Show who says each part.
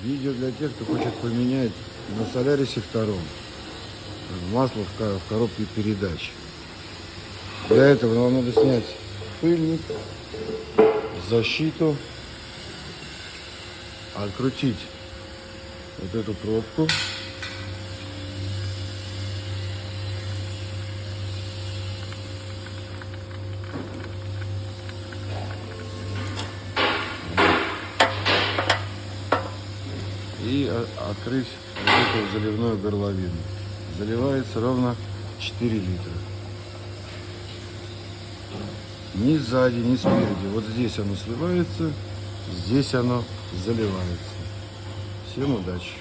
Speaker 1: Видео для тех, кто хочет поменять на Солярисе 2 масло в коробке передач. Для этого нам надо снять пыльник, защиту, открутить вот эту пробку. И открыть вот эту заливную горловину. Заливается ровно 4 литра. Ни сзади, ни спереди. Вот здесь оно сливается, здесь оно заливается. Всем удачи!